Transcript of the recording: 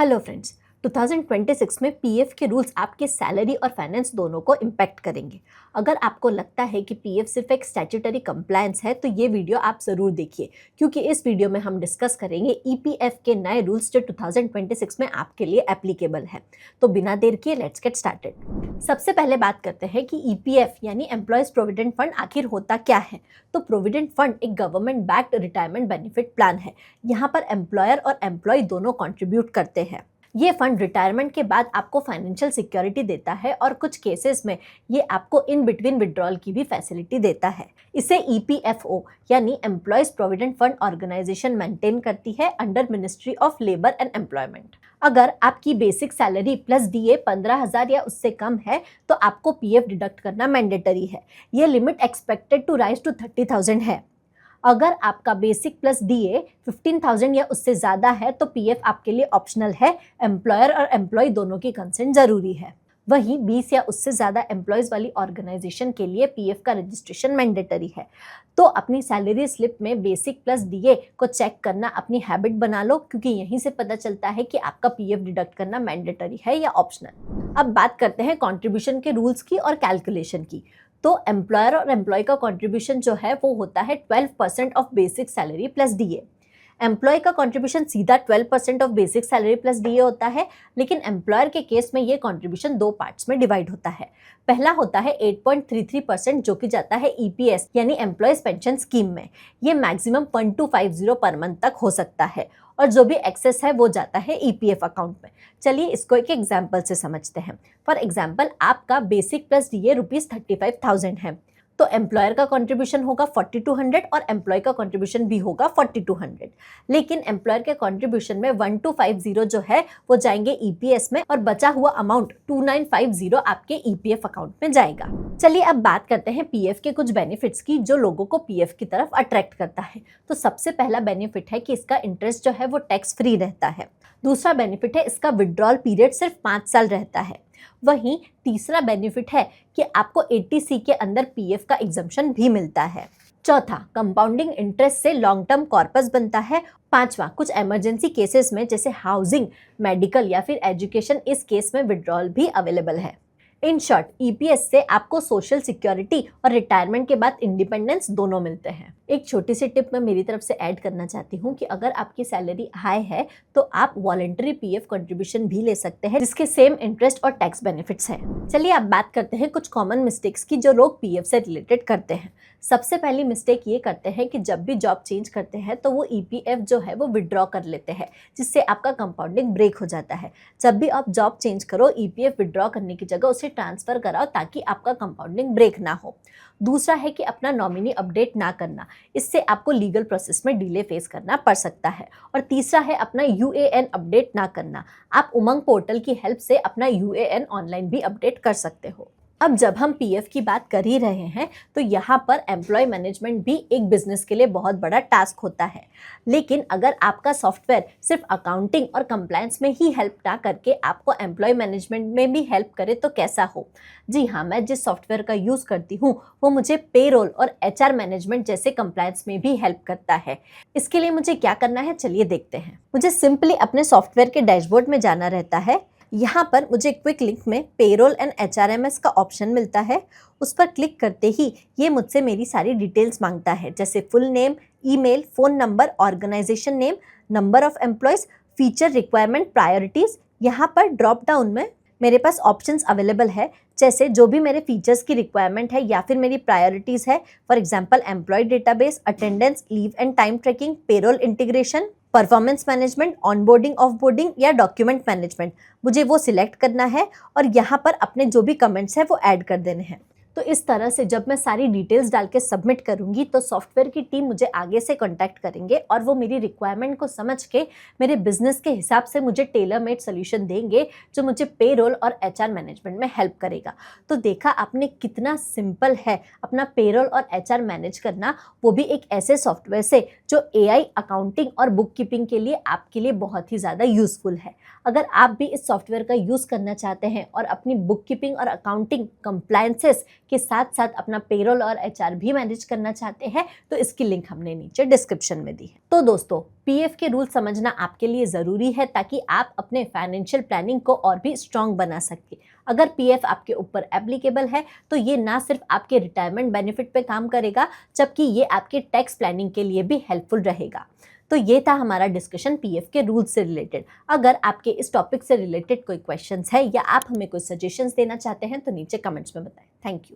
Hello friends, 2026 में PF के rules आपके सैलरी और फाइनेंस दोनों को इम्पैक्ट करेंगे। अगर आपको लगता है कि पीएफ सिर्फ एक स्टैट्यूटरी कंप्लायंस है तो ये वीडियो आप ज़रूर देखिए, क्योंकि इस वीडियो में हम डिस्कस करेंगे ईपीएफ के नए रूल्स जो 2026 में आपके लिए एप्लीकेबल है। तो बिना देर किए लेट्स गेट स्टार्टेड। सबसे पहले बात करते हैं कि ईपीएफ यानी एम्प्लॉयज़ प्रोविडेंट फंड आखिर होता क्या है। तो प्रोविडेंट फंड एक government backed retirement benefit plan है। यहाँ पर एम्प्लॉयर और एम्प्लॉय दोनों कंट्रीब्यूट करते हैं। ये फंड रिटायरमेंट के बाद आपको फाइनेंशियल सिक्योरिटी देता है और कुछ केसेस में ये आपको इन बिटवीन विड्रॉल की भी फैसिलिटी देता है। इसे ईपीएफओ यानी employees provident fund organisation maintain करती है under ministry of labour and employment. अगर आपकी बेसिक सैलरी प्लस डीए 15,000 या उससे कम है तो आपको पीएफ डिडक्ट करना मैंडेटरी है। ये limit expected to rise to 30,000 है। अगर आपका बेसिक प्लस डीए 15,000 या उससे ज़्यादा है तो पीएफ आपके लिए ऑप्शनल है। एम्प्लॉयर और एम्प्लॉय दोनों की कंसेंट ज़रूरी है। वहीं 20 या उससे ज़्यादा एम्प्लॉयज़ वाली ऑर्गेनाइजेशन के लिए पीएफ का रजिस्ट्रेशन मैंडेटरी है। तो अपनी सैलरी स्लिप में बेसिक प्लस डीए को चेक करना अपनी हैबिट बना लो, क्योंकि यहीं से पता चलता है कि आपका पीएफ डिडक्ट करना मैंडेटरी है या ऑप्शनल। अब बात करते हैं कॉन्ट्रीब्यूशन के रूल्स की और कैलकुलेशन की। तो एम्प्लॉयर और एम्प्लॉय का कंट्रीब्यूशन जो है वो होता है 12% of basic salary plus DA. Employee का कंट्रीब्यूशन सीधा 12% of basic salary plus DA होता है, लेकिन एम्प्लॉयर के केस में ये कंट्रीब्यूशन दो पार्ट्स में डिवाइड होता है। पहला होता है 8.33% जो कि जाता है ईपीएस यानी एम्प्लॉयज पेंशन स्कीम में। ये मैक्सिमम 1250 पर मंथ तक हो सकता है और जो भी एक्सेस है वो जाता है ईपीएफ अकाउंट में। चलिए इसको एक एग्जाम्पल से समझते हैं। फॉर एग्जाम्पल आपका बेसिक प्लस डीए ₹35,000 है, तो एम्प्लॉयर का कंट्रीब्यूशन होगा 4200 और एम्प्लॉय का कंट्रीब्यूशन भी होगा 4200। लेकिन एम्प्लॉयर के कंट्रीब्यूशन में 1250 जो है वो जाएंगे ईपीएस में और बचा हुआ अमाउंट 2950 आपके ईपीएफ अकाउंट में जाएगा। चलिए अब बात करते हैं पीएफ के कुछ बेनिफिट्स की जो लोगों को पीएफ की तरफ अट्रैक्ट करता है। तो सबसे पहला बेनिफिट है कि इसका इंटरेस्ट जो है वो टैक्स फ्री रहता है। दूसरा बेनिफिट है इसका विड्रॉल पीरियड सिर्फ 5 साल रहता है। वहीं तीसरा बेनिफिट है कि आपको 80C के अंदर पीएफ का एग्जम्पशन भी मिलता है। चौथा, कंपाउंडिंग इंटरेस्ट से लॉन्ग टर्म कॉर्पस बनता है। पांचवा, कुछ इमरजेंसी केसेस में जैसे हाउसिंग, मेडिकल या फिर एजुकेशन, इस केस में विड्रॉल भी अवेलेबल है। इन शॉर्ट, ईपीएस से आपको सोशल सिक्योरिटी और रिटायरमेंट के बाद इंडिपेंडेंस दोनों मिलते हैं। एक छोटी सी टिप मैं मेरी तरफ से ऐड करना चाहती हूँ कि अगर आपकी सैलरी हाई है तो आप वॉलंटरी पीएफ कंट्रीब्यूशन भी ले सकते हैं, जिसके सेम इंटरेस्ट और टैक्स बेनिफिट्स हैं। चलिए अब बात करते हैं कुछ कॉमन मिस्टेक्स की जो लोग पीएफ से रिलेटेड करते हैं। सबसे पहली मिस्टेक ये करते हैं कि जब भी जॉब चेंज करते हैं तो वो ईपीएफ जो है वो विड्रॉ कर लेते हैं, जिससे आपका कंपाउंडिंग ब्रेक हो जाता है। जब भी आप जॉब चेंज करो, ईपीएफ विड्रॉ करने की जगह उसे ट्रांसफर कराओ ताकि आपका कंपाउंडिंग ब्रेक ना हो। दूसरा है कि अपना नॉमिनी अपडेट ना करना, इससे आपको लीगल प्रोसेस में डिले फेस करना पड़ सकता है। और तीसरा है अपना यूएएन अपडेट ना करना। आप उमंग पोर्टल की हेल्प से अपना यूएएन ऑनलाइन भी अपडेट कर सकते हो। अब जब हम पीएफ की बात कर ही रहे हैं तो यहाँ पर एम्प्लॉय मैनेजमेंट भी एक बिजनेस के लिए बहुत बड़ा टास्क होता है। लेकिन अगर आपका सॉफ्टवेयर सिर्फ अकाउंटिंग और कंप्लायंस में ही हेल्प ना करके आपको एम्प्लॉय मैनेजमेंट में भी हेल्प करे तो कैसा हो। जी हाँ, मैं जिस सॉफ्टवेयर का यूज़ करती हूँ वो मुझे पेरोल और एचआर मैनेजमेंट जैसे कंप्लायंस में भी हेल्प करता है। इसके लिए मुझे क्या करना है, चलिए देखते हैं। मुझे सिंपली अपने सॉफ्टवेयर के डैशबोर्ड में जाना रहता है। यहाँ पर मुझे क्विक लिंक में पेरोल एंड एचआरएमएस का ऑप्शन मिलता है। उस पर क्लिक करते ही ये मुझसे मेरी सारी डिटेल्स मांगता है, जैसे full name, email, phone number, organisation name, number of employees, feature requirement, priorities. यहाँ पर ड्रॉप डाउन में मेरे पास ऑप्शंस अवेलेबल है, जैसे जो भी मेरे फीचर्स की रिक्वायरमेंट है या फिर मेरी प्रायोरिटीज़ है। For example employee database, attendance, leave and time tracking, payroll integration, performance management, onboarding, offboarding या डॉक्यूमेंट मैनेजमेंट। मुझे वो सिलेक्ट करना है और यहाँ पर अपने जो भी कमेंट्स हैं वो ऐड कर देने हैं। तो इस तरह से जब मैं सारी डिटेल्स डाल के सबमिट करूंगी तो सॉफ्टवेयर की टीम मुझे आगे से कांटेक्ट करेंगे और वो मेरी रिक्वायरमेंट को समझ के मेरे बिजनेस के हिसाब से मुझे टेलर मेड सोल्यूशन देंगे जो मुझे पेरोल और एचआर मैनेजमेंट में हेल्प करेगा। तो देखा आपने कितना सिंपल है अपना पेरोल और एचआर मैनेज करना, वो भी एक ऐसे सॉफ्टवेयर से जो एआई अकाउंटिंग और बुक कीपिंग के लिए आपके लिए बहुत ही ज़्यादा यूज़फुल है। अगर आप भी इस सॉफ्टवेयर का यूज़ करना चाहते हैं और अपनी बुक कीपिंग और अकाउंटिंग कंप्लायंसेस के साथ साथ अपना पेरोल और एचआर भी मैनेज करना चाहते हैं तो इसकी लिंक हमने नीचे डिस्क्रिप्शन में दी है। तो दोस्तों, पीएफ के रूल समझना आपके लिए ज़रूरी है ताकि आप अपने फाइनेंशियल प्लानिंग को और भी स्ट्रॉन्ग बना सकें। अगर पीएफ आपके ऊपर एप्लीकेबल है तो ये ना सिर्फ आपके रिटायरमेंट बेनिफिट पे काम करेगा, जबकि ये आपके टैक्स प्लानिंग के लिए भी हेल्पफुल रहेगा। तो ये था हमारा डिस्कशन पीएफ के रूल्स से रिलेटेड। अगर आपके इस टॉपिक से रिलेटेड कोई क्वेश्चंस है या आप हमें कोई सजेशंस देना चाहते हैं तो नीचे कमेंट्स में बताएं। Thank you.